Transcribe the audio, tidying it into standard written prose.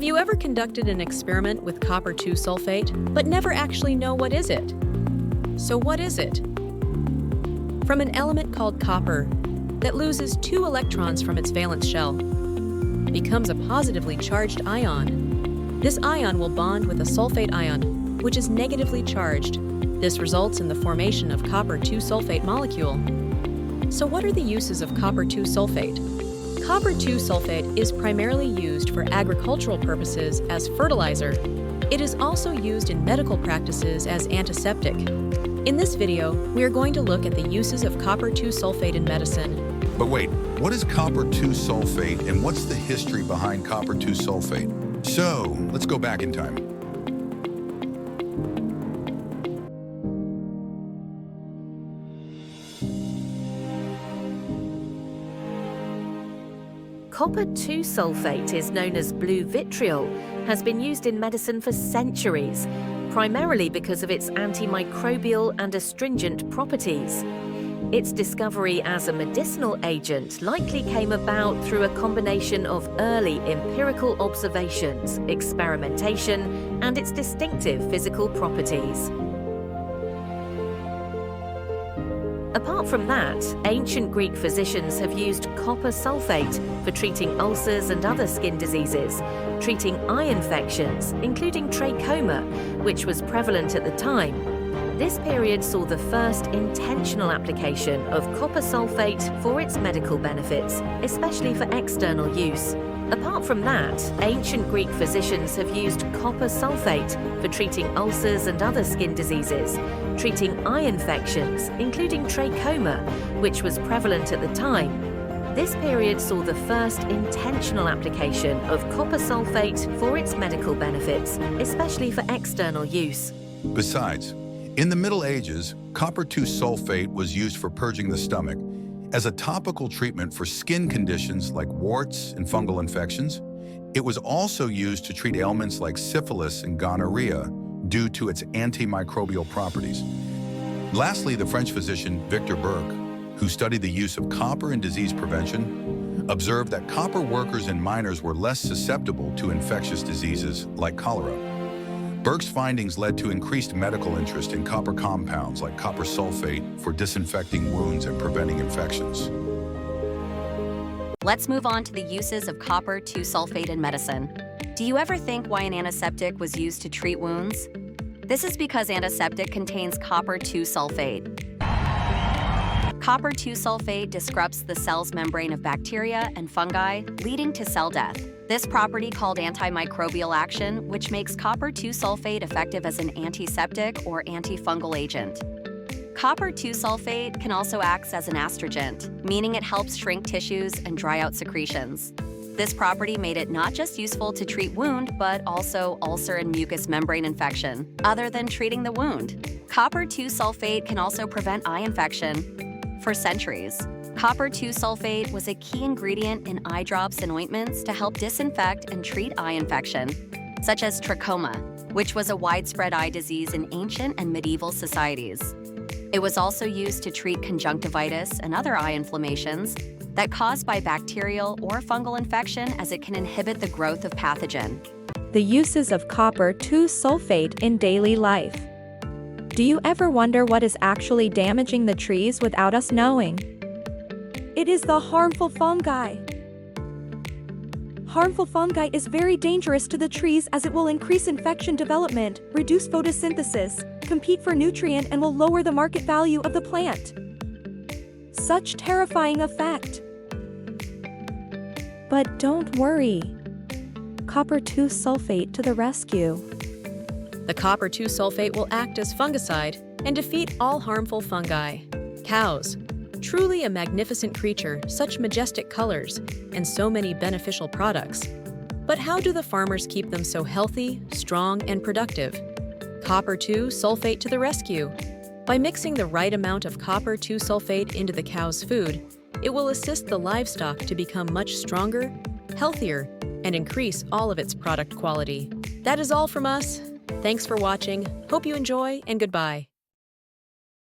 Have you ever conducted an experiment with copper 2 sulfate, but never actually know what is it? So what is it? From an element called copper that loses 2 electrons from its valence shell, becomes a positively charged ion. This ion will bond with a sulfate ion, which is negatively charged. This results in the formation of copper 2 sulfate molecule. So what are the uses of copper 2 sulfate? Copper 2 sulfate is primarily used for agricultural purposes as fertilizer. It is also used in medical practices as antiseptic. In this video, we are going to look at the uses of copper 2 sulfate in medicine. But wait, what is copper 2 sulfate and what's the history behind copper 2 sulfate? So, let's go back in time. Copper 2 sulfate is known as blue vitriol, has been used in medicine for centuries, primarily because of its antimicrobial and astringent properties. Its discovery as a medicinal agent likely came about through a combination of early empirical observations, experimentation, and its distinctive physical properties. Apart from that, ancient Greek physicians have used copper sulfate for treating ulcers and other skin diseases, treating eye infections, including trachoma, which was prevalent at the time. This period saw the first intentional application of copper sulfate for its medical benefits, especially for external use. Apart from that, ancient Greek physicians have used copper sulfate for treating ulcers and other skin diseases, treating eye infections, including trachoma, which was prevalent at the time. This period saw the first intentional application of copper sulfate for its medical benefits, especially for external use. Besides, in the Middle Ages, copper 2 sulfate was used for purging the stomach as a topical treatment for skin conditions like warts and fungal infections. It was also used to treat ailments like syphilis and gonorrhea due to its antimicrobial properties. Lastly, the French physician Victor Burke, who studied the use of copper in disease prevention, observed that copper workers and miners were less susceptible to infectious diseases like cholera. Burke's findings led to increased medical interest in copper compounds like copper sulfate for disinfecting wounds and preventing infections. Let's move on to the uses of copper 2 sulfate in medicine. Do you ever think why an antiseptic was used to treat wounds? This is because antiseptic contains copper 2 sulfate. Copper 2 sulfate disrupts the cell's membrane of bacteria and fungi, leading to cell death. This property, called antimicrobial action, which makes copper 2 sulfate effective as an antiseptic or antifungal agent. Copper 2 sulfate can also act as an astringent, meaning it helps shrink tissues and dry out secretions. This property made it not just useful to treat wound, but also ulcer and mucous membrane infection, other than treating the wound. Copper 2 sulfate can also prevent eye infection. For centuries, copper 2 sulfate was a key ingredient in eye drops and ointments to help disinfect and treat eye infection, such as trachoma, which was a widespread eye disease in ancient and medieval societies. It was also used to treat conjunctivitis and other eye inflammations that caused by bacterial or fungal infection, as it can inhibit the growth of pathogen. The uses of copper 2 sulfate in daily life. Do you ever wonder what is actually damaging the trees without us knowing? It is the harmful fungi. Harmful fungi is very dangerous to the trees as it will increase infection development, reduce photosynthesis, compete for nutrient, and will lower the market value of the plant. Such terrifying effect. But don't worry. Copper 2 sulfate to the rescue. The copper 2 sulfate will act as fungicide and defeat all harmful fungi. Cows. Truly a magnificent creature, such majestic colors, and so many beneficial products. But how do the farmers keep them so healthy, strong, and productive? Copper 2 sulfate to the rescue. By mixing the right amount of copper 2 sulfate into the cow's food, it will assist the livestock to become much stronger, healthier, and increase all of its product quality. That is all from us. Thanks for watching. Hope you enjoy, and goodbye.